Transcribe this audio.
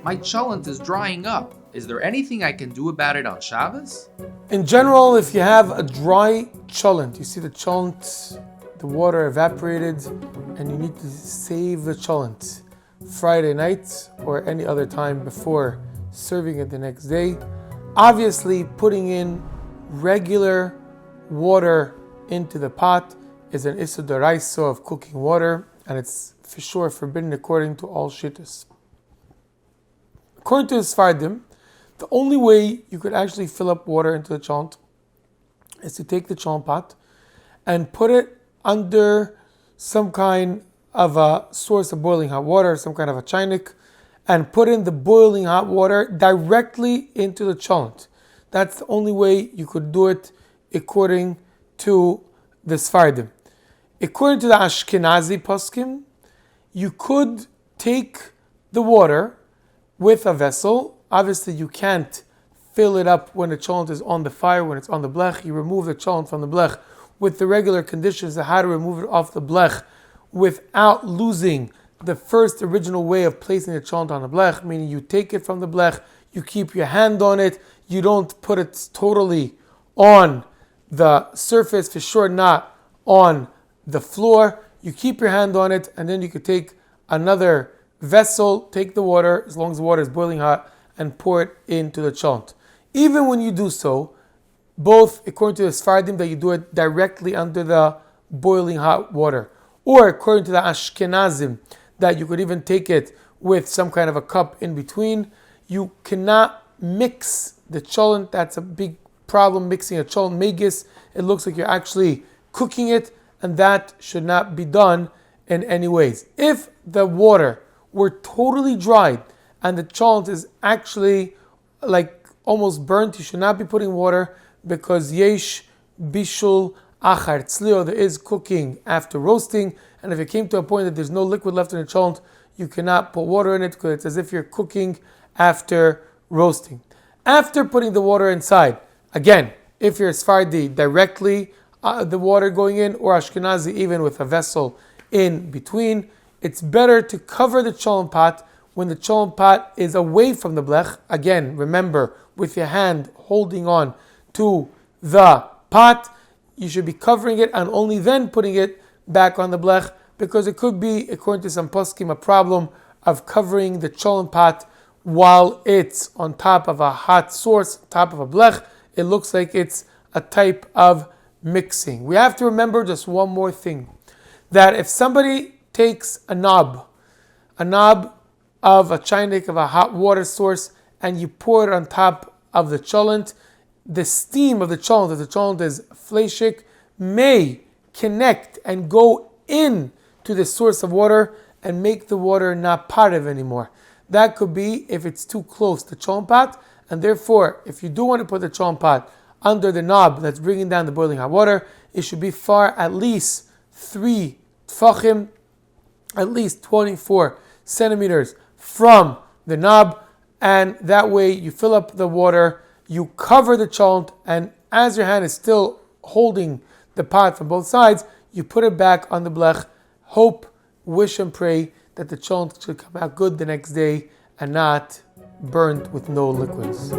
My cholent is drying up. Is there anything I can do about it on Shabbos? In general, if you have a dry cholent, you see the cholent, the water evaporated, and you need to save the cholent Friday night or any other time before serving it the next day. Obviously, putting in regular water into the pot is an issur d'oraisa of cooking water, and it's for sure forbidden according to all shittas. According to the Sephardim, the only way you could actually fill up water into the cholent is to take the cholent pot and put it under some kind of a source of boiling hot water, some kind of a chainik, and put in the boiling hot water directly into the cholent. That's the only way you could do it according to the Sephardim. According to the Ashkenazi poskim, you could take the water with a vessel. Obviously, you can't fill it up when the cholent is on the fire, when it's on the blech. You remove the cholent from the blech with the regular conditions of how to remove it off the blech without losing the first original way of placing the cholent on the blech, meaning you take it from the blech, you keep your hand on it, you don't put it totally on the surface, for sure not on the floor. You keep your hand on it, and then you could take another vessel, take the water, as long as the water is boiling hot, and pour it into the cholent. Even when you do so, both according to the Sephardim that you do it directly under the boiling hot water, or according to the Ashkenazim that you could even take it with some kind of a cup in between, you cannot mix the cholent. That's a big problem, mixing a cholent megis. It looks like you're actually cooking it, and that should not be done in any ways. If the water were totally dried and the cholent is actually like almost burnt, you should not be putting water, because yesh bishul achar tzlio, there is cooking after roasting, and if it came to a point that there's no liquid left in the cholent, you cannot put water in it, because it's as if you're cooking after roasting. After putting the water inside, again, if you're Sephardi, directly the water going in, or Ashkenazi, even with a vessel in between, it's better to cover the cholent pot when the cholent pot is away from the blech. Again, remember, with your hand holding on to the pot, you should be covering it and only then putting it back on the blech, because it could be, according to some poskim, a problem of covering the cholent pot while it's on top of a hot source, top of a blech. It looks like it's a type of mixing. We have to remember just one more thing, that if somebody takes a knob of a chainik, of a hot water source, and you pour it on top of the cholent, the steam of the cholent, if the cholent is fleshik, may connect and go in to the source of water and make the water not pareve anymore. That could be if it's too close to the cholent pot, and therefore, if you do want to put the cholent pot under the knob that's bringing down the boiling hot water, it should be far at least 3 tfachim, at least 24 centimeters from the knob, and that way you fill up the water, you cover the cholent, and as your hand is still holding the pot from both sides, you put it back on the blech. Hope, wish, and pray that the cholent should come out good the next day and not burnt with no liquids.